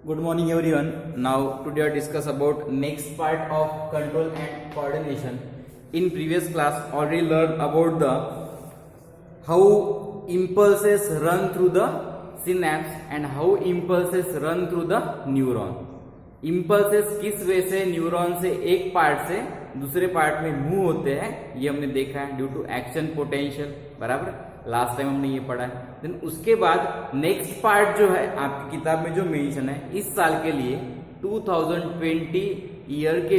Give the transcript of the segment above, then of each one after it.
Good morning everyone. Now today I discuss about next part of control and coordination. In previous class already learned about the how impulses run through the synapse and how impulses run through the neuron. Impulses किस वे से neuron से एक part से दूसरे part में move होते हैं ये हमने देखा है ड्यू टू एक्शन पोटेंशियल, बराबर। लास्ट टाइम हमने ये पढ़ा है। देन उसके बाद नेक्स्ट पार्ट जो है आपकी किताब में जो मेंशन है इस साल के लिए 2020 ईयर के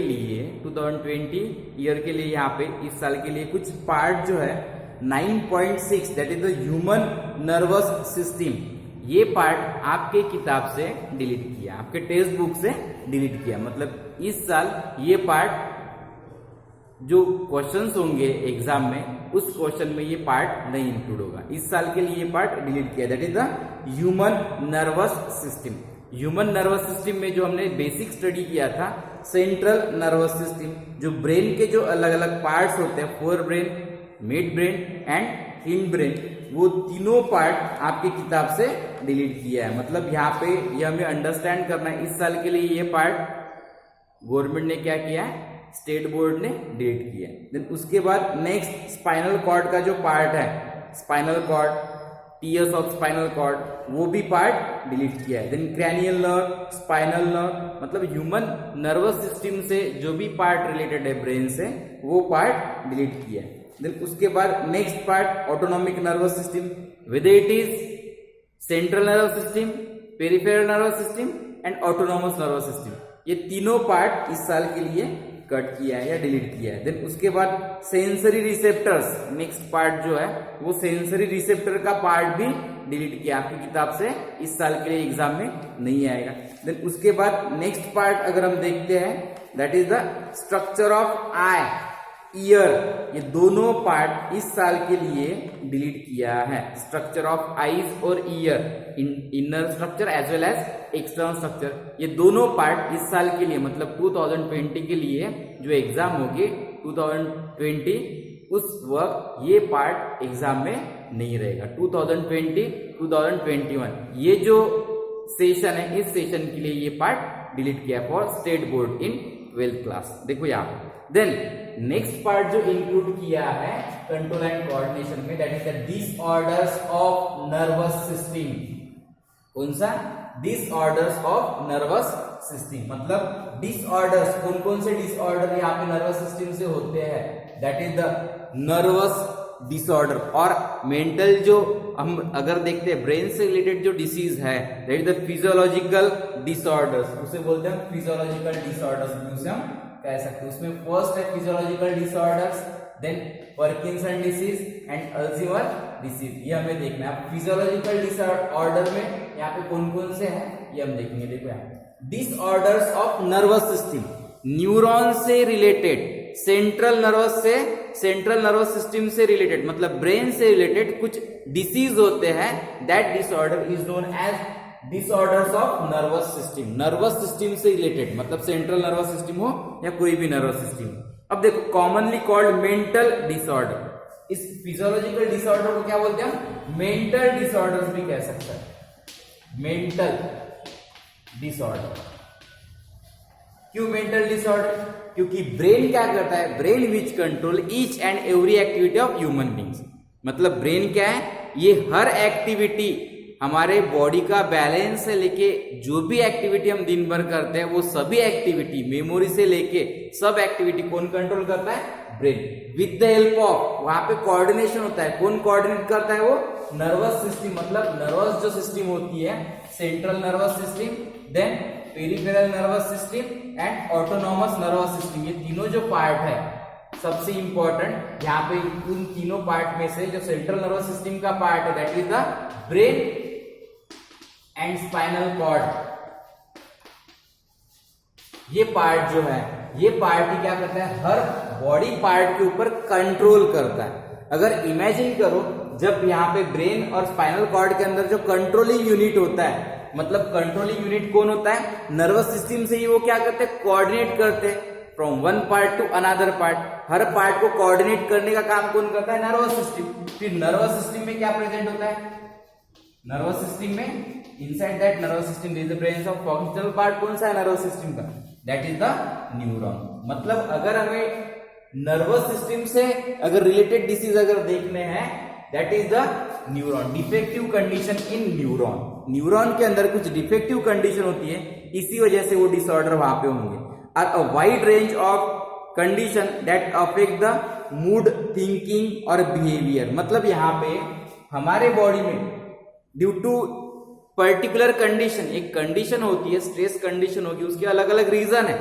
लिए यहाँ पे इस साल के लिए कुछ पार्ट जो है 9.6 that is the human nervous system, ये पार्ट आपके किताब से डिलीट किया, आपके टेक्स्ट बुक से डिलीट किया। मतलब इस साल ये पार्ट जो क्वेश्चंस होंगे एग्जाम में उस क्वेश्चन में ये पार्ट नहीं इंक्लूड होगा। इस साल के लिए ये पार्ट डिलीट किया, that is the human nervous system. Human nervous system में जो हमने बेसिक स्टडी किया था सेंट्रल नर्वस सिस्टम, जो ब्रेन के जो अलग अलग पार्ट्स होते हैं, fore brain, mid brain and hind brain, वो तीनों पार्ट आपकी किताब से डिलीट किया है। मतलब यहाँ पे ये हमें अंडरस्टैंड करना है इस साल के लिए ये पार्ट गवर्नमेंट ने क्या किया है, स्टेट बोर्ड ने डिलीट किया। देन उसके बाद नेक्स्ट स्पाइनल कॉर्ड का जो पार्ट है, spinal cord, tears of spinal cord, वो भी पार्ट डिलीट किया है। Then cranial nerve, spinal nerve, मतलब ह्यूमन नर्वस सिस्टम से जो भी पार्ट रिलेटेड है ब्रेन से वो पार्ट डिलीट किया है। देन उसके बाद next part autonomic nervous system, whether it is central nervous system, peripheral nervous system and autonomous nervous system, ये तीनों पार्ट इस साल के लिए कट किया है या डिलीट किया है। देन उसके बाद सेंसरी रिसेप्टर्स, नेक्स्ट पार्ट जो है वो सेंसरी रिसेप्टर का पार्ट भी डिलीट किया, आपकी किताब से इस साल के लिए एग्जाम में नहीं आएगा। देन उसके बाद नेक्स्ट पार्ट अगर हम देखते हैं that is the structure of I, year, ये दोनों पार्ट इस साल के लिए डिलीट किया है। स्ट्रक्चर ऑफ आईज और ear, inner structure as well as external structure, ये दोनों पार्ट इस साल के लिए मतलब 2020 के लिए जो एग्जाम होगी 2020 उस वक्त ये पार्ट एग्जाम में नहीं रहेगा। 2020 2021 ये जो सेशन है इस सेशन के लिए ये पार्ट डिलीट किया for state board in 12th class. देखो यहाँ देन नेक्स्ट पार्ट जो इंक्लूड किया है कंट्रोल एंड कोऑर्डिनेशन में that is the disorders of nervous system. कौन सा? Disorders of nervous system. मतलब डिसऑर्डर्स, कौन कौन से डिसऑर्डर यहाँ पे नर्वस सिस्टम से होते हैं, that is the nervous disorder. और मेंटल जो हम अगर देखते हैं ब्रेन से रिलेटेड जो डिसीज है that is the physiological disorders, उसे बोलते हैं फिजियोलॉजिकल डिसऑर्डर्स, उसे हम कह सकते हैं। उसमें फर्स्ट है physiological disorders, then Parkinson disease and Alzheimer disease, ये हमें देखना है। फिजियोलॉजिकल डिसऑर्डर में यहाँ पे कौन कौन से हैं ये हम देखेंगे। देखो यहाँ disorders of nervous system, neuron से रिलेटेड, सेंट्रल नर्वस सिस्टम से रिलेटेड मतलब ब्रेन से रिलेटेड कुछ डिसीज होते हैं, that disorder is known as disorders of nervous system. Nervous system से रिलेटेड मतलब सेंट्रल नर्वस सिस्टम हो या कोई भी नर्वस सिस्टम हो। अब देखो कॉमनली कॉल्ड मेंटल डिसऑर्डर, इस फिजियोलॉजिकल डिसऑर्डर को क्या बोलते हैं, मेंटल डिसऑर्डर्स भी कह सकते हैं। मेंटल डिसऑर्डर, क्यों मेंटल डिसऑर्डर? क्योंकि ब्रेन क्या करता है, brain which control each and every activity of human beings. मतलब ब्रेन क्या है, ये हर एक्टिविटी हमारे बॉडी का बैलेंस से लेके जो भी एक्टिविटी हम दिन भर करते हैं वो सभी एक्टिविटी, मेमोरी से लेके सब एक्टिविटी कौन कंट्रोल करता है, brain. With the help of, वहां पे कोऑर्डिनेशन होता है, कौन कोऑर्डिनेट करता है, वो नर्वस सिस्टम। मतलब नर्वस जो सिस्टम होती है, central nervous system, then peripheral nervous system and autonomous nervous system, ये तीनों जो पार्ट है सबसे इंपॉर्टेंट यहाँ पे उन तीनों पार्ट में से जो सेंट्रल नर्वस सिस्टम का पार्ट है that is the brain and spinal cord, ये पार्ट जो है ये पार्ट ही क्या करता है, हर बॉडी पार्ट के ऊपर कंट्रोल करता है। अगर इमेजिन करो जब यहाँ पे ब्रेन और स्पाइनल कॉर्ड के अंदर जो कंट्रोलिंग यूनिट होता है, मतलब कंट्रोलिंग यूनिट कौन होता है, नर्वस सिस्टम से ही वो क्या करते हैं, कोऑर्डिनेट करते हैं from one part to another part. Her part को कोऑर्डिनेट करने का काम कौन करता है, नर्वस सिस्टम। फिर नर्वस सिस्टम में क्या प्रेजेंट होता है, नर्वस सिस्टम में inside that nervous system is the presence of functional part. कौन सा है नर्वस सिस्टम का? That is the neuron. मतलब अगर हमें नर्वस सिस्टम से अगर रिलेटेड डिसीज अगर देखने हैं, that is the neuron. Defective condition in neuron, neuron के अंदर कुछ डिफेक्टिव कंडीशन होती है, इसी वजह से वो डिसऑर्डर वहां पे होंगे। Are a wide range of condition that affect the mood, thinking और बिहेवियर। मतलब यहाँ पे हमारे बॉडी में ड्यू टू पर्टिकुलर कंडीशन, एक कंडीशन होती है, स्ट्रेस कंडीशन होगी, उसके अलग अलग रीजन है,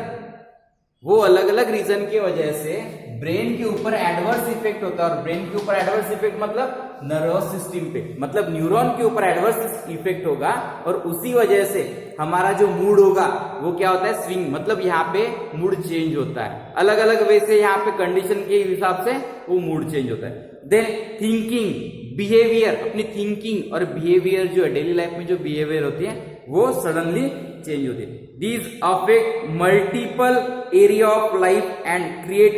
वो अलग अलग रीजन की वजह से ब्रेन के ऊपर एडवर्स इफेक्ट होता है। और ब्रेन के ऊपर एडवर्स इफेक्ट मतलब नर्वस सिस्टम पे, मतलब न्यूरॉन के ऊपर एडवर्स इफेक्ट होगा, और उसी वजह से हमारा जो मूड होगा वो क्या होता है, स्विंग, मतलब यहाँ पे मूड चेंज होता है। अलग अलग वे से यहाँ पे कंडीशन के हिसाब से वो मूड चेंज होता है। देन थिंकिंग, बिहेवियर, अपनी थिंकिंग और बिहेवियर जो है डेली लाइफ में जो बिहेवियर होती है वो सडनली चेंज होती है। These affect multiple area of life and create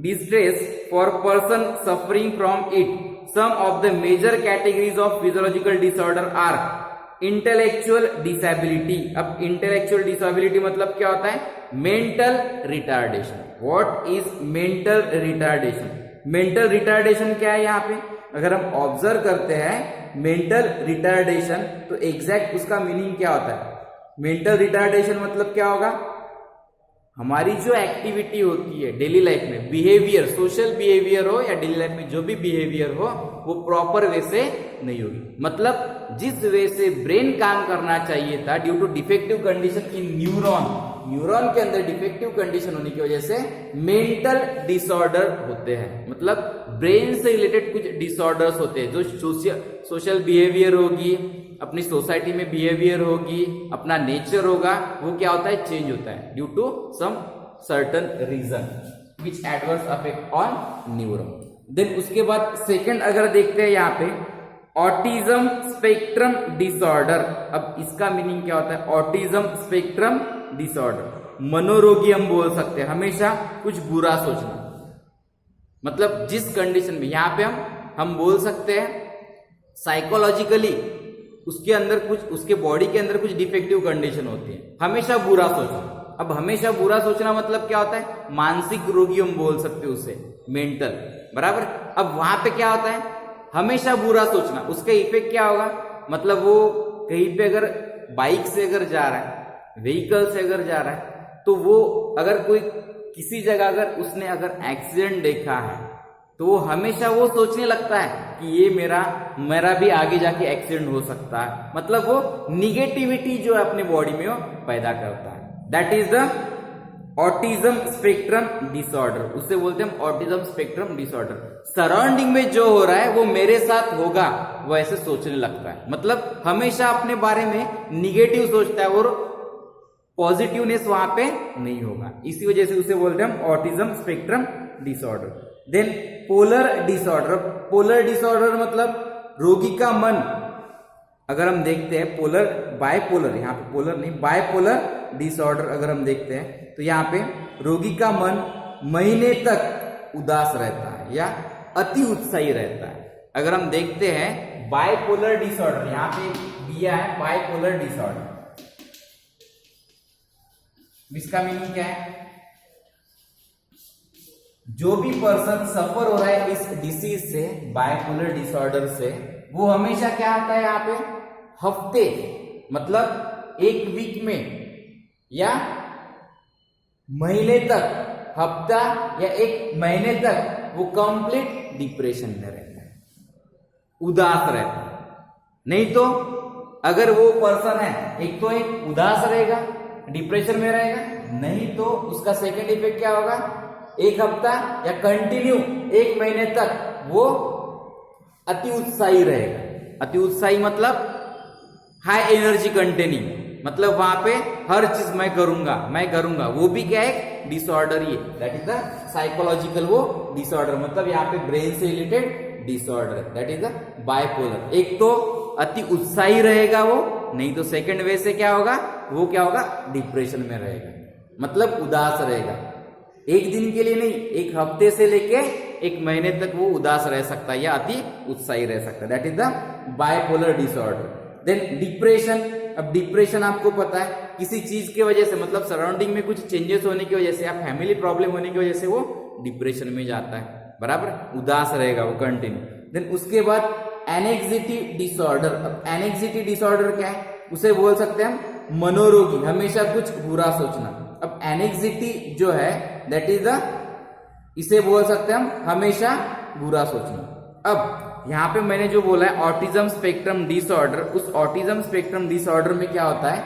distress for person suffering from it. Some of the major categories of physiological disorder are intellectual disability. अब intellectual disability मतलब क्या होता है? Mental retardation. What is mental retardation? Mental retardation क्या है यहाँ पे? अगर हम ऑब्जर्व करते हैं मेंटल रिटार्डेशन, तो एग्जैक्ट उसका मीनिंग क्या होता है? मेंटल रिटार्डेशन मतलब क्या होगा? हमारी जो एक्टिविटी होती है डेली लाइफ में, बिहेवियर, सोशल बिहेवियर हो या डेली लाइफ में जो भी बिहेवियर हो, वो प्रॉपर वे से नहीं होगी। मतलब जिस वे से ब्रेन काम करना चाहिए था, due to defective condition in neuron, neuron के अंदर डिफेक्टिव कंडीशन होने की वजह से मेंटल डिसऑर्डर होते हैं। मतलब ब्रेन से रिलेटेड कुछ डिसऑर्डर्स होते हैं, जो सोशल बिहेवियर होगी, अपनी सोसाइटी में बिहेवियर होगी, अपना नेचर होगा, वो क्या होता है, चेंज होता है due to some certain reason which adverse affect on neuron. Then उसके बाद सेकंड अगर देखते हैं यहाँ पे ऑटिज्म स्पेक्ट्रम डिसऑर्डर। अब इसका मीनिंग क्या होता है? ऑटिज्म स्पेक्ट्रम डिसऑर्डर, मनोरोगी हम बोल सकते हैं, हमेशा कुछ बुरा सोचना। मतलब जिस कंडीशन में यहाँ पे हम बोल सकते हैं साइकोलॉजिकली उसके अंदर कुछ, उसके बॉडी के अंदर कुछ डिफेक्टिव कंडीशन होती है, हमेशा बुरा सोचना। अब हमेशा बुरा सोचना मतलब क्या होता है? मानसिक रोगी हम बोल सकते हैं उसे, मेंटल, बराबर। अब वहां पे क्या होता है? हमेशा बुरा सोचना, उसका इफेक्ट क्या होगा? मतलब वो कहीं पे अगर बाइक से अगर जा रहा है, व्हीकल से अगर जा रहा है, तो वो अगर कोई किसी जगह अगर उसने अगर एक्सीडेंट देखा है, तो वो हमेशा वो सोचने लगता है कि ये मेरा भी आगे जाके एक्सीडेंट हो सकता है। मतलब वो निगेटिविटी जो है अपने बॉडी में वो पैदा करता है। That is the autism spectrum disorder, उससे बोलते हैं ऑटिज्म स्पेक्ट्रम डिसऑर्डर। सराउंडिंग में जो हो रहा है वो मेरे साथ होगा, वो ऐसे सोचने लगता है। मतलब हमेशा अपने बारे में निगेटिव सोचता है और पॉजिटिवनेस वहां पे नहीं होगा, इसी वजह से उसे बोलते हैं हम autism spectrum disorder. Then polar disorder. Polar disorder मतलब रोगी का मन, अगर हम देखते हैं पोलर, बायपोलर, यहाँ पे पोलर नहीं, बायपोलर डिसऑर्डर अगर हम देखते हैं तो यहाँ पे रोगी का मन महीने तक उदास रहता है या अति उत्साही रहता है। अगर हम देखते हैं बायपोलर डिसऑर्डर, यहाँ पे दिया है बायपोलर डिसऑर्डर, इसका मीनिंग क्या है? जो भी पर्सन सफर हो रहा है इस डिसीज से, बायपोलर डिसऑर्डर से, वो हमेशा क्या आता है यहाँ पे हफ्ते, मतलब एक वीक में या महीने तक, हफ्ता या एक महीने तक वो कंप्लीट डिप्रेशन में रहता है, उदास रहता है। नहीं तो अगर वो पर्सन है, एक तो एक उदास रहेगा, डिप्रेशन में रहेगा, नहीं तो उसका सेकेंड इफेक्ट क्या होगा? एक हफ्ता या कंटिन्यू एक महीने तक वो अति उत्साही रहेगा। अति उत्साही मतलब हाई एनर्जी कंटेनिंग, मतलब वहां पे हर चीज मैं करूंगा, वो भी क्या है? डिसऑर्डर ही है। दैट इज द साइकोलॉजिकल वो डिसऑर्डर, मतलब यहाँ पे ब्रेन से related disorder, that is the bipolar. एक तो अति उत्साही रहेगा वो, नहीं तो सेकंड वे से क्या होगा? वो क्या होगा? डिप्रेशन में रहेगा, मतलब उदास रहेगा। एक दिन के लिए नहीं, एक हफ्ते से लेके एक महीने तक वो उदास रह सकता है या अति उत्साही रह सकता है, that is the bipolar disorder. Then depression, अब डिप्रेशन आपको पता है किसी चीज की वजह से, मतलब सराउंडिंग में कुछ चेंजेस होने की वजह से या फैमिली प्रॉब्लम होने की वजह से वो डिप्रेशन में जाता है, बराबर, उदास रहेगा वो कंटिन्यू। देन उसके बाद एनेक्सिटी डिसऑर्डर, अब एनेक्सिटी डिसऑर्डर क्या है, उसे बोल सकते हैं हम मनोरोगी, हमेशा कुछ बुरा सोचना। अब एनेक्सिटी जो है दैट इज द, इसे बोल सकते हैं हम हमेशा बुरा सोचना। अब यहाँ पे मैंने जो बोला है ऑटिज्म स्पेक्ट्रम डिसऑर्डर, उस ऑटिज्म स्पेक्ट्रम डिसऑर्डर में क्या होता है,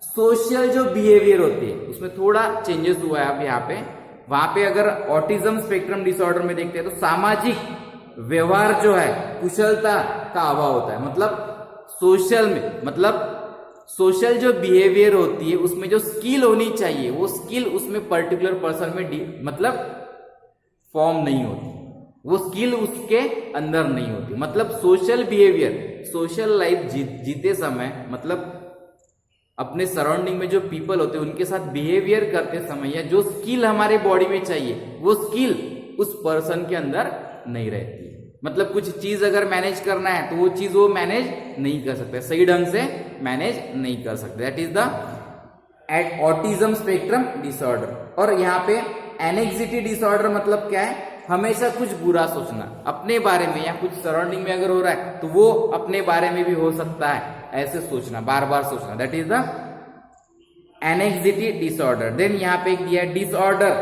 सोशल जो बिहेवियर होती है उसमें थोड़ा चेंजेस हुआ है। अब यहाँ पे, वहां पे अगर ऑटिज्म स्पेक्ट्रम डिसऑर्डर में देखते हैं तो सामाजिक व्यवहार जो है कुशलता का अभाव होता है, मतलब सोशल में, मतलब सोशल जो बिहेवियर होती है उसमें जो स्किल होनी चाहिए वो स्किल उसमें पर्टिकुलर पर्सन में मतलब फॉर्म नहीं होती, वो स्किल उसके अंदर नहीं होती। मतलब सोशल बिहेवियर, सोशल लाइफ जीते समय, मतलब अपने सराउंडिंग में जो पीपल होते हैं उनके साथ बिहेवियर करते समय या जो स्किल हमारे बॉडी में चाहिए वो स्किल उस पर्सन के अंदर नहीं रहती है। मतलब कुछ चीज अगर मैनेज करना है तो वो चीज वो मैनेज नहीं कर सकते, सही ढंग से मैनेज नहीं कर सकते, that is the at autism spectrum disorder. और यहाँ पे एनेक्सिटी डिसऑर्डर मतलब क्या है, हमेशा कुछ बुरा सोचना अपने बारे में या कुछ सराउंडिंग में अगर हो रहा है तो वो अपने बारे में भी हो सकता है, ऐसे सोचना, बार बार सोचना, that is the anxiety disorder. Then यहाँ पे एक दिया है डिसऑर्डर,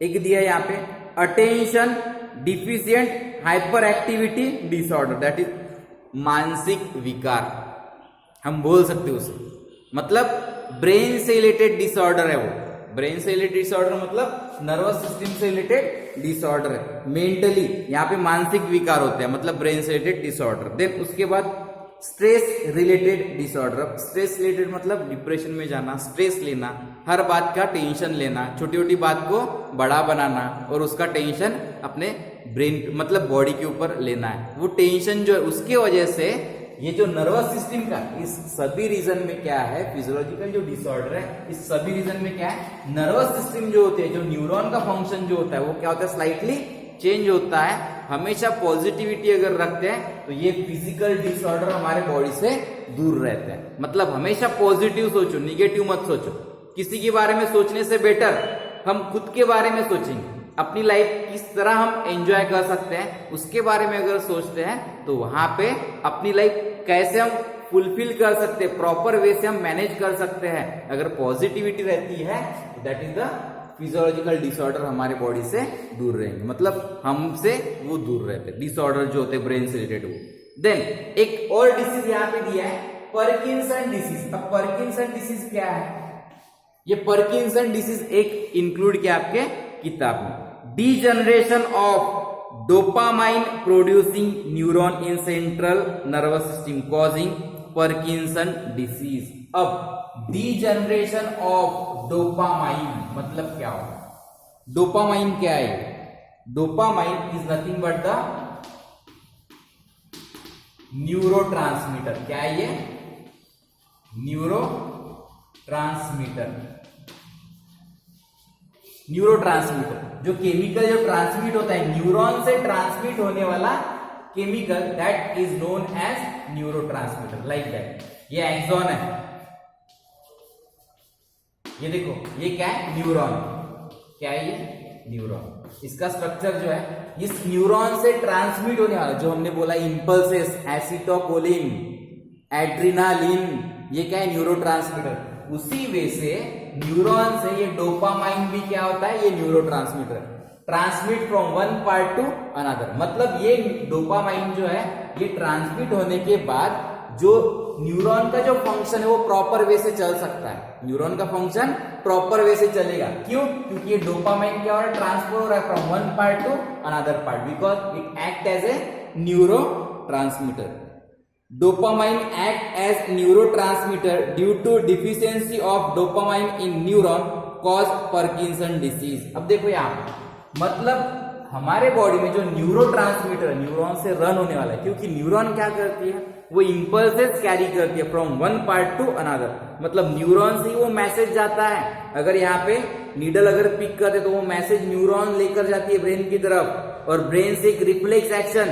एक दिया है यहाँ pay attention deficient hyper activity disorder, that is मानसिक विकार हम बोल सकते हैं उसे, मतलब ब्रेन से रिलेटेड डिसऑर्डर है वो। ब्रेन से रिलेटेड डिसऑर्डर मतलब नर्वस सिस्टम से रिलेटेड डिसऑर्डर है, मेंटली यहाँ पे मानसिक विकार होते हैं, मतलब ब्रेन से रिलेटेड डिसऑर्डर। देन उसके बाद stress related disorder, stress related मतलब डिप्रेशन में जाना, स्ट्रेस लेना, हर बात का टेंशन लेना, छोटी छोटी बात को बड़ा बनाना और उसका टेंशन अपने ब्रेन मतलब बॉडी के ऊपर लेना है। वो टेंशन जो है उसके वजह से ये जो नर्वस सिस्टम का, इस सभी रीजन में क्या है, फिजियोलॉजिकल जो डिसऑर्डर है इस सभी रीजन में क्या है, नर्वस सिस्टम जो होते हैं, जो न्यूरॉन का फंक्शन जो होता है वो क्या होता है, स्लाइटली चेंज होता है। हमेशा पॉजिटिविटी अगर रखते हैं तो ये फिजिकल डिसऑर्डर हमारे बॉडी से दूर रहते हैं। मतलब हमेशा पॉजिटिव सोचो, निगेटिव मत सोचो। किसी के बारे में सोचने से बेटर हम खुद के बारे में सोचेंगे, अपनी लाइफ किस तरह हम एंजॉय कर सकते हैं उसके बारे में अगर सोचते हैं तो वहां पे अपनी लाइफ कैसे हम फुलफिल कर सकते हैं, प्रॉपर वे से हम मैनेज कर सकते हैं। अगर पॉजिटिविटी रहती है तो that is the physiological disorder हमारे बॉडी से दूर रहेंगे, मतलब हमसे वो दूर रहते हैं डिसऑर्डर जो होते हैं ब्रेन से रिलेटेड वो। देन एक और डिसीज यहाँ पे दिया है पार्किंसन डिसीज। अब पार्किंसन डिसीज क्या है, ये पार्किंसन डिसीज एक इंक्लूड किया आपके किताब में, degeneration of dopamine producing neuron in central nervous system causing Parkinson disease. अब डीजनरेशन ऑफ डोपामाइन मतलब क्या होगा, डोपामाइन क्या है, dopamine is nothing but the neurotransmitter. क्या है ये, न्यूरोट्रांसमीटर। न्यूरोट्रांसमीटर जो केमिकल जो ट्रांसमिट होता है, न्यूरॉन से ट्रांसमिट होने वाला chemical, that is known as neurotransmitter, like that. ये एक्सॉन है, ये देखो ये क्या है, न्यूरॉन। क्या है ये, न्यूरॉन। इसका स्ट्रक्चर जो है, इस न्यूरॉन से ट्रांसमिट होने वाला जो हमने बोला इंपल्सेस, एसिटोकोलिन, एड्रिनालिन, ये क्या है, न्यूरोट्रांसमीटर। उसी वे से न्यूरॉन से ये डोपामाइन भी क्या होता है, ये neurotransmitter, transmit from one part to another. मतलब ये डोपामाइन जो है ये ट्रांसमिट होने के बाद जो न्यूरॉन का जो फंक्शन है वो प्रॉपर वे से चल सकता है, न्यूरॉन का फंक्शन प्रॉपर वे से चलेगा। क्यों, क्योंकि ये डोपामाइन क्या हो रहा है, ट्रांसफर हो रहा है from one part to another part, because it act as a neurotransmitter. Dopamine act as neurotransmitter due to deficiency of dopamine in neuron cause Parkinson disease। अब देखो यहाँ मतलब हमारे बॉडी में जो न्यूरोट्रांसमीटर न्यूरॉन से रन होने वाला है, क्योंकि न्यूरॉन क्या करती है, वो इंपल्सेस कैरी करती है from one part to another, मतलब न्यूरॉन से ही वो मैसेज जाता है। अगर यहाँ पे नीडल अगर पिक करते तो वो मैसेज न्यूरॉन लेकर जाती है ब्रेन की तरफ, और ब्रेन से एक रिफ्लेक्स एक्शन,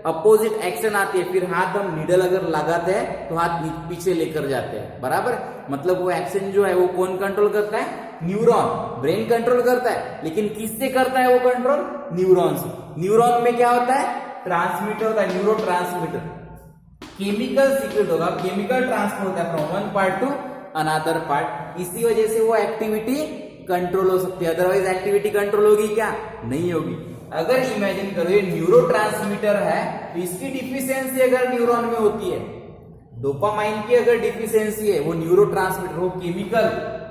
अपोजिट एक्शन आती है, फिर हाथ हम नीडल अगर लगाते हैं तो हाथ पीछे लेकर जाते हैं, बराबर। मतलब वो एक्शन जो है वो कौन कंट्रोल करता है? न्यूरॉन। ब्रेन कंट्रोल करता है, लेकिन किससे करता है वो कंट्रोल? न्यूरॉन से। न्यूरॉन में क्या होता है? ट्रांसमीटर होता है, न्यूरो ट्रांसमीटर, केमिकल सीक्रेट होगा, केमिकल ट्रांसफर होता है from one part to another part. इसी वजह से वो एक्टिविटी कंट्रोल हो सकती है, अदरवाइज एक्टिविटी कंट्रोल होगी क्या? नहीं होगी। अगर इमेजिन करो ये न्यूरो ट्रांसमीटर है, तो इसकी डिफिशियंसी अगर न्यूरॉन में होती है, डोपामाइन की अगर डिफिशियंसी है, वो न्यूरो ट्रांसमीटर, वो केमिकल,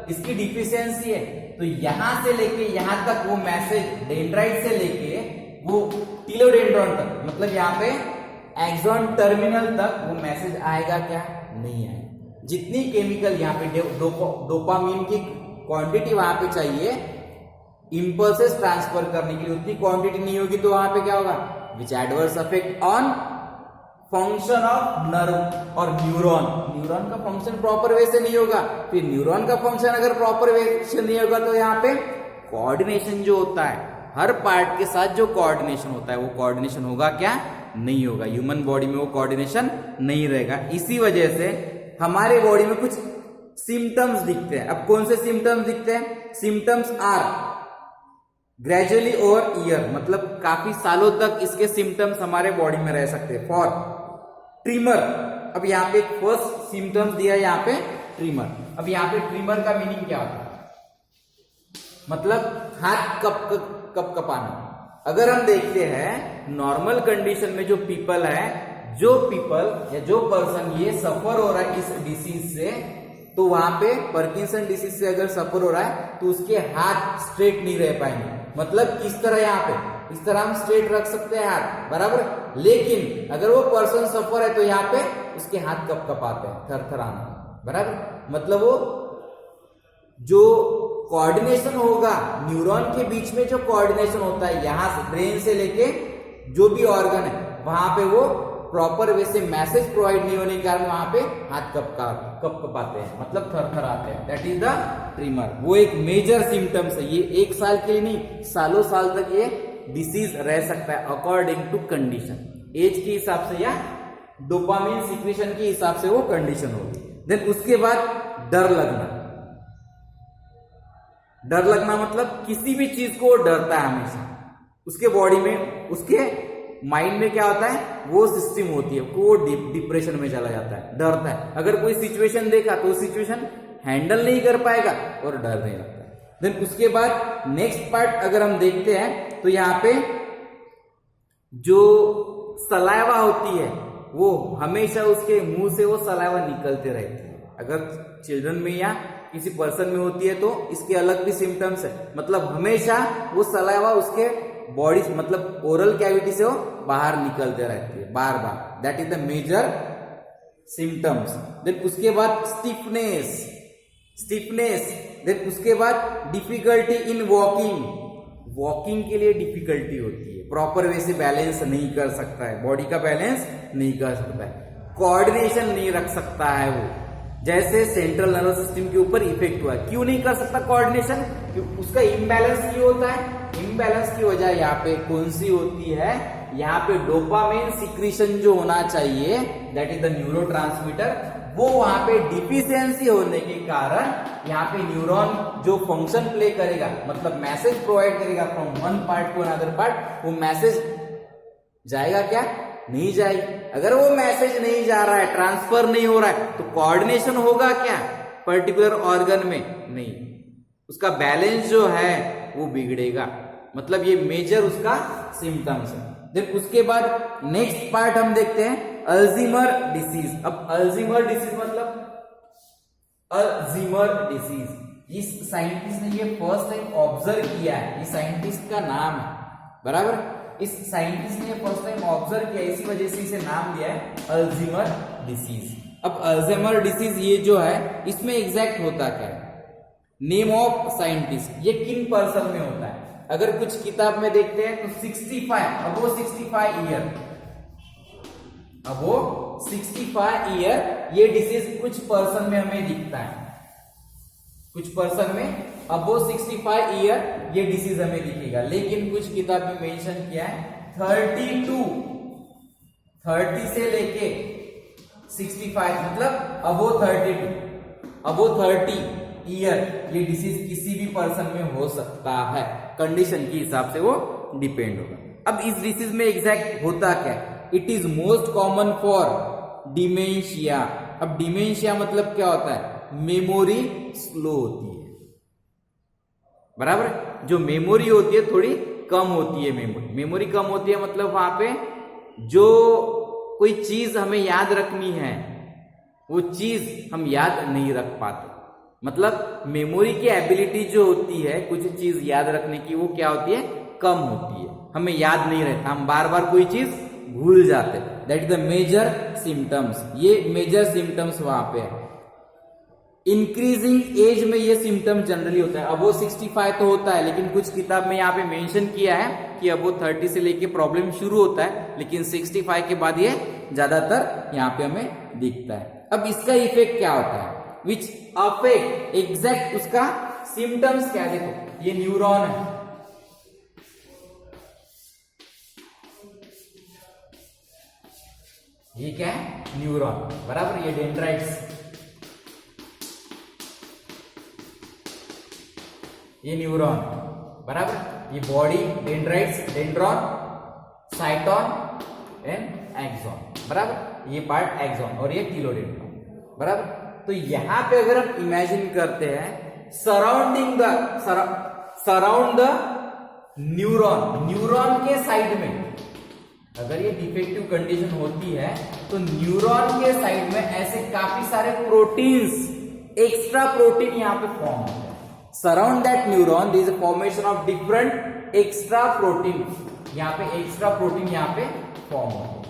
इसकी डिफिशियंसी है, तो यहां से लेके यहां तक वो मैसेज डेंड्राइट से लेके वो टीलोडेंड्रॉन तक, मतलब यहाँ पे एक्सॉन टर्मिनल तक वो मैसेज आएगा क्या? नहीं आएगा। जितनी केमिकल यहाँ पे डोपामीन की क्वांटिटी वहां पे चाहिए इंपल्सेस ट्रांसफर करने के लिए, उतनी क्वांटिटी नहीं होगी, तो वहां पे क्या होगा? Which adverse affect on function of nerve और न्यूरॉन। न्यूरॉन का फंक्शन प्रॉपर वे से नहीं होगा। फिर न्यूरॉन का फंक्शन अगर प्रॉपर वे से नहीं होगा तो यहाँ पे कोऑर्डिनेशन जो होता है, हर पार्ट के साथ जो कोऑर्डिनेशन होता है, वो कोऑर्डिनेशन होगा क्या? नहीं होगा। ह्यूमन बॉडी में वो कोऑर्डिनेशन नहीं रहेगा। इसी वजह से हमारे बॉडी में कुछ सिम्टम्स दिखते हैं। अब कौन से सिम्टम्स दिखते हैं? Symptoms are gradually over year, मतलब काफी सालों तक इसके सिम्टम्स हमारे बॉडी में रह सकते हैं। फॉर ट्रिमर, अब यहाँ पे फर्स्ट सिम्टम्स दिया है यहाँ पे ट्रिमर। अब यहाँ पे ट्रिमर का मीनिंग क्या होता है? मतलब हाथ कप कपाना। अगर हम देखते हैं नॉर्मल कंडीशन में जो पीपल है, जो पीपल या जो पर्सन ये सफर हो रहा है इस डिसीज से, तो वहां पे पार्किंसन डिसीज से अगर सफर हो रहा है तो उसके हाथ स्ट्रेट नहीं रह पाएंगे। मतलब किस तरह यहाँ पे इस तरह हम स्ट्रेट रख सकते हैं हाथ, बराबर। लेकिन अगर वो पर्सन सफर है तो यहाँ पे उसके हाथ कपाते हैं, थरथराना, बराबर। मतलब वो जो कोऑर्डिनेशन होगा न्यूरॉन के बीच में, जो कोऑर्डिनेशन होता है यहां से ब्रेन से लेके जो भी ऑर्गन है, वहां पे वो प्रॉपर वे से मैसेज प्रोवाइड नहीं होने के कारण वहां पे हाथ कपाते हैं, मतलब थरथराते हैं। That is the trimmer. वो एक मेजर सिम्टम्स है। ये एक साल के लिए नहीं, सालों साल तक ये डिसीज रह सकता है अकॉर्डिंग टू कंडीशन। एज के हिसाब से या डोपामिन सिक्रेशन के हिसाब से वो कंडीशन होगी। देन उसके बाद डर लगना। डर लगना मतलब किसी भी चीज को डरता है हमेशा। उसके बॉडी में, उसके माइंड में क्या होता है? वो सिस्टम होती है, वो डिप्रेशन में चला जाता है, डरता है। अगर कोई सिचुएशन देखा तो सिचुएशन हैंडल नहीं कर पाएगा और डरने लगता है। देन उसके बाद नेक्स्ट पार्ट अगर हम देखते हैं तो यहाँ पे जो सलाइवा होती है वो हमेशा उसके मुंह से वो सलाइवा निकलते रहती है। अगर चिल्ड्रन में या किसी पर्सन में होती है तो इसके अलग भी सिम्टम्स है। मतलब हमेशा वो सलाइवा उसके बॉडी, मतलब ओरल कैविटी से वो बाहर निकलते रहती है बार बार। That is the major symptoms. Then उसके बाद स्टिफनेस। देन उसके बाद डिफिकल्टी इन वॉकिंग के लिए डिफिकल्टी होती है, प्रॉपर वे से बैलेंस नहीं कर सकता है, बॉडी का बैलेंस नहीं कर सकता है, कोऑर्डिनेशन नहीं रख सकता है वो, जैसे सेंट्रल नर्वस सिस्टम के ऊपर इफेक्ट हुआ। क्यों नहीं कर सकता कोऑर्डिनेशन? क्योंकि उसका इम्बैलेंस क्यों होता है? इम्बैलेंस की वजह यहाँ पे कौन सी होती है? यहाँ पे डोपामाइन सिक्रीशन जो होना चाहिए, दैट इज द न्यूरोट्रांसमीटर, वो वहां पे डिफिशियंसी होने के कारण यहाँ पे न्यूरॉन जो फंक्शन प्ले करेगा, मतलब मैसेज प्रोवाइड करेगा from one part to another part, वो मैसेज जाएगा क्या? नहीं जाएगी। अगर वो मैसेज नहीं जा रहा है, ट्रांसफर नहीं हो रहा है, तो कोऑर्डिनेशन होगा क्या पर्टिकुलर ऑर्गन में? नहीं। उसका बैलेंस जो है वो बिगड़ेगा। मतलब ये मेजर उसका सिम्टम्स है। देन उसके बाद नेक्स्ट पार्ट हम देखते हैं अल्जीमर डिसीज। अब अल्जीमर डिसीज मतलब अल्जीमर डिसीज, इस साइंटिस्ट ने ये फर्स्ट टाइम ऑब्जर्व किया है। इस साइंटिस्ट का नाम है, बराबर। इस साइंटिस्ट ने फर्स्ट टाइम ऑब्जर्व किया, इसी वजह से इसे नाम दिया है अल्जीमर डिसीज। अब अल्जीमर डिसीज ये जो है, इसमें एग्जैक्ट होता क्या है? नेम ऑफ साइंटिस्ट, ये किन पर्सन में होता है? अगर कुछ किताब में देखते हैं तो 65 ईयर अबो 65 ईयर ये डिसीज कुछ पर्सन में हमें दिखता है, कुछ पर्सन में अबो 65 ईयर ये डिसीज हमें दिखेगा, लेकिन कुछ किताब में मेंशन किया है 30 से लेके 65 मतलब अबो 30 ईयर ये डिसीज किसी भी पर्सन में हो सकता है, कंडीशन के हिसाब से वो डिपेंड होगा। अब इस डिसीज में एग्जैक्ट होता क्या है? It is most common for dementia. अब डिमेंशिया मतलब क्या होता है? मेमोरी स्लो होती है, बराबर। जो मेमोरी होती है थोड़ी कम होती है, मेमोरी कम होती है मतलब वहां पे जो कोई चीज हमें याद रखनी है वो चीज हम याद नहीं रख पाते, मतलब मेमोरी की एबिलिटी जो होती है कुछ चीज याद रखने की वो क्या होती है? कम होती है, हमें याद नहीं रहता, हम बार बार कोई चीज भूल जाते। That is the major symptoms, ये मेजर सिम्टम्स वहां पे है। इंक्रीजिंग एज में ये सिम्टम जनरली होता है। अब वो 65 तो होता है, लेकिन कुछ किताब में यहाँ पे मेंशन किया है कि अब वो 30 से लेके प्रॉब्लम शुरू होता है, लेकिन 65 के बाद ये ज्यादातर यहाँ पे हमें दिखता है। अब इसका इफेक्ट क्या होता है? विच अफेक्ट एग्जैक्ट उसका सिम्टम्स क्या है? देखो ये न्यूरॉन है, ये क्या है? न्यूरॉन, बराबर। ये डेंड्राइट्स, ये न्यूरॉन, बराबर। ये body dendrites, dendron, cyton and axon, बराबर। ये पार्ट एक्सॉन और ये टीलोडेंड्रॉन, बराबर। तो यहां पे अगर हम इमेजिन करते हैं सराउंड द न्यूरॉन, न्यूरॉन के साइड में अगर ये डिफेक्टिव कंडीशन होती है तो न्यूरॉन के साइड में ऐसे काफी सारे प्रोटीन्स, एक्स्ट्रा प्रोटीन यहां पे फॉर्म होते हैं। Surround that neuron there is a formation of different extra protein, यहाँ पे एक्स्ट्रा प्रोटीन यहाँ पे फॉर्म होते हैं।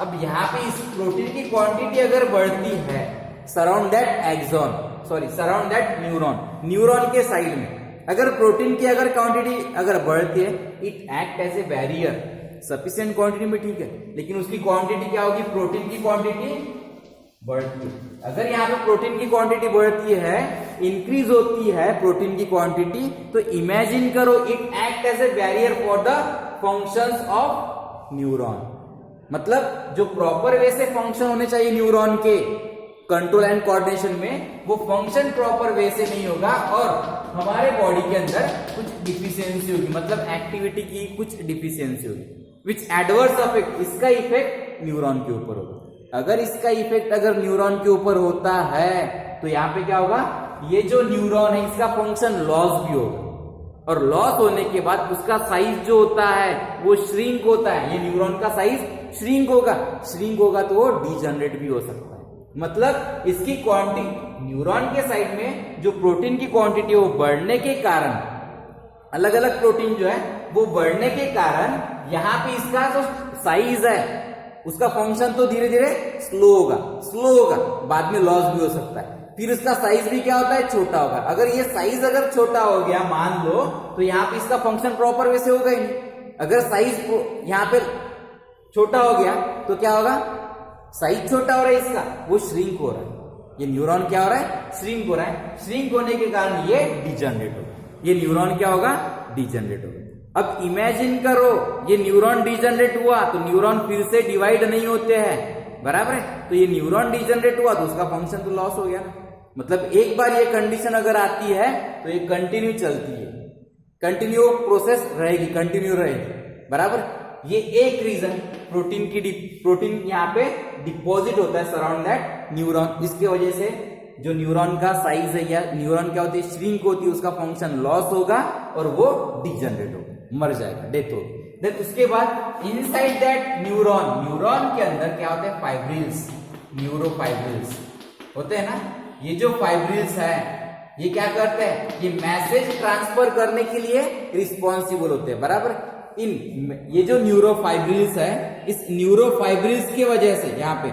अब यहाँ पे इस प्रोटीन की क्वांटिटी अगर बढ़ती है सराउंड दैट न्यूरॉन, न्यूरॉन के साइड में अगर प्रोटीन की अगर क्वांटिटी अगर बढ़ती है, it act as a barrier. Sufficient quantity में ठीक है, लेकिन उसकी क्वांटिटी क्या होगी? प्रोटीन की क्वांटिटी बढ़ती है। अगर यहाँ पे प्रोटीन की क्वांटिटी बढ़ती है, इंक्रीज होती है प्रोटीन की क्वांटिटी, तो इमेजिन करो it act as a barrier for the functions of neuron. मतलब जो प्रॉपर वे से फंक्शन होने चाहिए न्यूरॉन के कंट्रोल एंड कोऑर्डिनेशन में, वो फंक्शन प्रॉपर वे से नहीं होगा और हमारे बॉडी के अंदर कुछ डिफिशियंसी होगी, मतलब एक्टिविटी की कुछ डिफिशियंसी होगी, विच एडवर्स अफेक्ट, इसका इफेक्ट न्यूरॉन के ऊपर होगा। अगर इसका इफेक्ट अगर न्यूरॉन के ऊपर होता है तो यहाँ पे क्या होगा? ये जो न्यूरॉन है इसका फंक्शन लॉस भी होगा, और लॉस होने के बाद उसका साइज जो होता है वो श्रिंक होता है। ये न्यूरॉन का साइज श्रिंक होगा तो वो डिजनरेट भी हो सकता है। मतलब इसकी क्वांटिटी न्यूरॉन के साइड में जो प्रोटीन की क्वांटिटी वो बढ़ने के कारण, अलग अलग प्रोटीन जो है वो बढ़ने के कारण यहाँ पे इसका जो साइज है उसका फंक्शन तो धीरे धीरे स्लो होगा, बाद में लॉस भी हो सकता है। फिर इसका साइज भी क्या होता है? छोटा होगा। अगर ये साइज अगर छोटा हो गया मान लो, तो यहाँ पे इसका फंक्शन प्रॉपर वैसे होगा ही नहीं। अगर साइज यहाँ पे छोटा हो गया तो क्या होगा? साइज छोटा हो रहा है इसका, वो श्रिंक हो रहा है। ये न्यूरॉन क्या हो रहा है? श्रिंक हो रहा है। श्रिंक होने के कारण ये डिजनरेट होगा। ये न्यूरॉन क्या होगा? डिजनरेट होगा। अब इमेजिन करो ये न्यूरॉन डिजनरेट हुआ तो न्यूरॉन फिर से डिवाइड नहीं होते हैं, बराबर है। तो ये न्यूरॉन डिजनरेट हुआ तो उसका फंक्शन तो लॉस हो गया ना। मतलब एक बार ये कंडीशन अगर आती है तो ये कंटिन्यू चलती है, कंटिन्यू प्रोसेस रहेगी, कंटिन्यू रहेगी, बराबर। ये एक रीजन प्रोटीन यहाँ पे डिपॉजिट होता है सराउंड दैट न्यूरॉन। इसके वजह से जो न्यूरॉन का साइज है या न्यूरॉन क्या होती है? श्रिंक होती है, उसका फंक्शन लॉस होगा और वो डिजनरेट होगा, मर जाएगा, डेथ होगी। देन उसके बाद इनसाइड दैट न्यूरॉन के अंदर क्या होते हैं? फाइब्रिल्स, न्यूरोफाइब्रिल्स होते हैं ना। ये जो फाइब्रिल्स है ये क्या करते हैं? ये मैसेज ट्रांसफर करने के लिए रिस्पॉन्सिबल होते हैं, बराबर। ये जो न्यूरोफाइब्रिल्स है, इस न्यूरोफाइब्रिल्स की वजह से यहाँ पे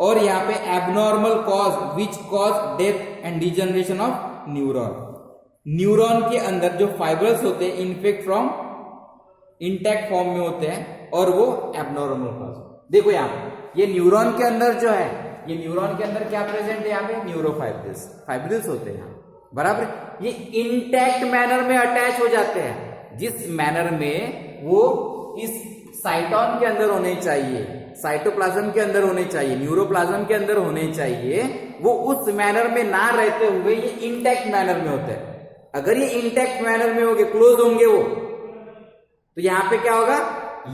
और यहाँ पे abnormal cause which cause death and degeneration of neuron के अंदर जो फाइब्रिल्स होते हैं इनफेक्ट फ्रॉम इंटैक्ट फॉर्म में होते हैं और वो एबनॉर्मल कॉज। देखो यहाँ पे ये न्यूरॉन के अंदर जो है, ये न्यूरॉन के अंदर क्या प्रेजेंट है, यहाँ पे न्यूरोफाइब्रिल्स, फाइब्रिल्स होते हैं बराबर। ये इंटैक्ट मैनर में अटैच हो जाते हैं, जिस मैनर में वो इस साइटोन के अंदर होने चाहिए, साइटोप्लाज्म के अंदर होने चाहिए, न्यूरोप्लाज्म के अंदर होने चाहिए, वो उस मैनर में ना रहते हुए ये इंटैक्ट मैनर में होते हैं। अगर ये इंटैक्ट मैनर में होंगे, क्लोज होंगे वो, तो यहां पे क्या होगा,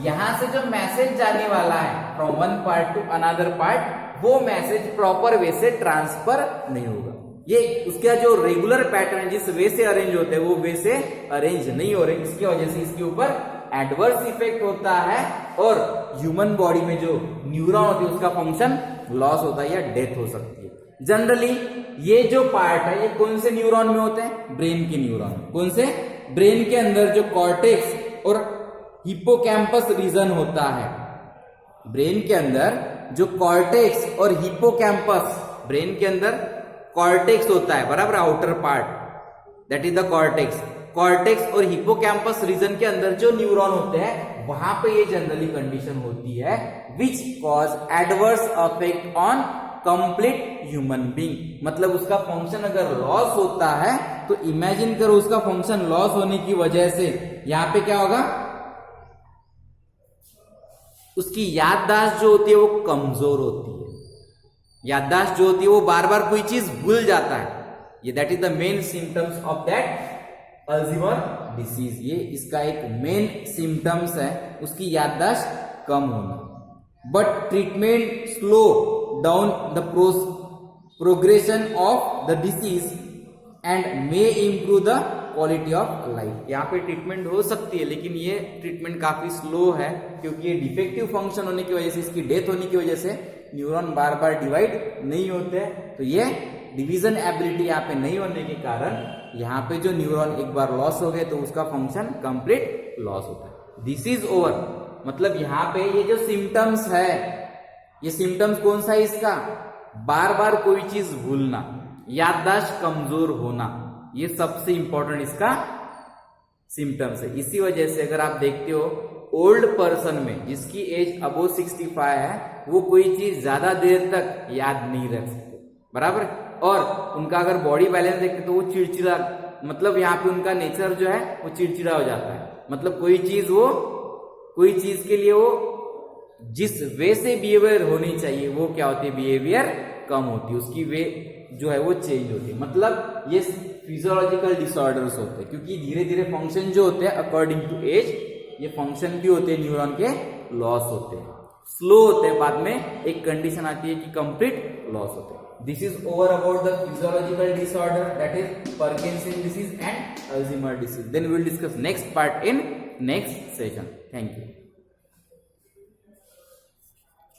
यहां से जो मैसेज जाने वाला है from one part to another part, वो मैसेज प्रॉपर वे से ट्रांसफर नहीं होगा। ये उसका जो रेगुलर पैटर्न जिस वे से अरेंज होते हैं वो वे से अरेंज नहीं हो रहे, इसकी वजह से इसके ऊपर एडवर्स इफेक्ट होता है और ह्यूमन बॉडी में जो न्यूरॉन होती है उसका फंक्शन लॉस होता है या डेथ हो सकती है। जनरली ये जो पार्ट है ये कौन से न्यूरॉन में होते हैं, ब्रेन के न्यूरॉन। कौन से, ब्रेन के अंदर जो कॉर्टेक्स और हिप्पोकैम्पस रीजन होता है, ब्रेन के अंदर जो कॉर्टेक्स और हिप्पोकैम्पस, ब्रेन के अंदर कॉर्टेक्स होता है बराबर, outer part, that is the cortex. Cortex और हिप्पोकैम्पस रीजन के अंदर जो न्यूरॉन होते हैं वहां पे ये जनरली कंडीशन होती है which cause adverse affect on complete human being. मतलब उसका फंक्शन अगर लॉस होता है तो इमेजिन करो उसका फंक्शन लॉस होने की वजह से यहां पे क्या होगा, उसकी याददाश्त जो होती है वो कमजोर होती है। याददाश्त जो होती है वो बार बार कोई चीज भूल जाता है। ये that is the main symptoms of that Alzheimer disease. ये इसका एक मेन सिम्टम्स है, उसकी याददाश्त कम होना। But treatment slow down the progression of the disease and may improve the quality of life. यहाँ पे ट्रीटमेंट हो सकती है लेकिन ये ट्रीटमेंट काफी स्लो है, क्योंकि ये डिफेक्टिव फंक्शन होने की वजह से, इसकी डेथ होने की वजह से न्यूरॉन बार बार डिवाइड नहीं होते, तो ये डिवीजन एबिलिटी यहाँ पे नहीं होने के कारण यहाँ पे जो न्यूरॉन एक बार लॉस हो गए तो उसका फंक्शन कंप्लीट लॉस होता है। दिस इज ओवर, मतलब यहाँ पे ये जो सिम्टम्स है, ये सिम्टम्स कौन सा है इसका, बार बार कोई चीज भूलना, याददाश्त कमजोर होना, ये सबसे इंपॉर्टेंट इसका सिम्टम्स है। इसी वजह से अगर आप देखते हो ओल्ड पर्सन में जिसकी एज अबो 65 है, वो कोई चीज ज्यादा देर तक याद नहीं रख सकते बराबर। और उनका अगर बॉडी बैलेंस देखते तो वो चिड़चिड़ा, मतलब यहाँ पे उनका नेचर जो है वो चिड़चिड़ा हो जाता है। मतलब कोई चीज के लिए वो जिस वे से बिहेवियर होनी चाहिए वो क्या होती है, बिहेवियर कम होती है, उसकी वे जो है वो चेंज होती है। मतलब ये फिजियोलॉजिकल डिसऑर्डर्स होते हैं, क्योंकि धीरे धीरे फंक्शन जो होते हैं अकॉर्डिंग टू एज, ये फंक्शन भी होते हैं न्यूरॉन के लॉस होते हैं, स्लो होते हैं, बाद में एक कंडीशन आती है कि कंप्लीट लॉस होते हैं। This is over about the physiological disorder, that is Parkinson disease and Alzheimer disease. Then we will discuss next part in next session. Thank you.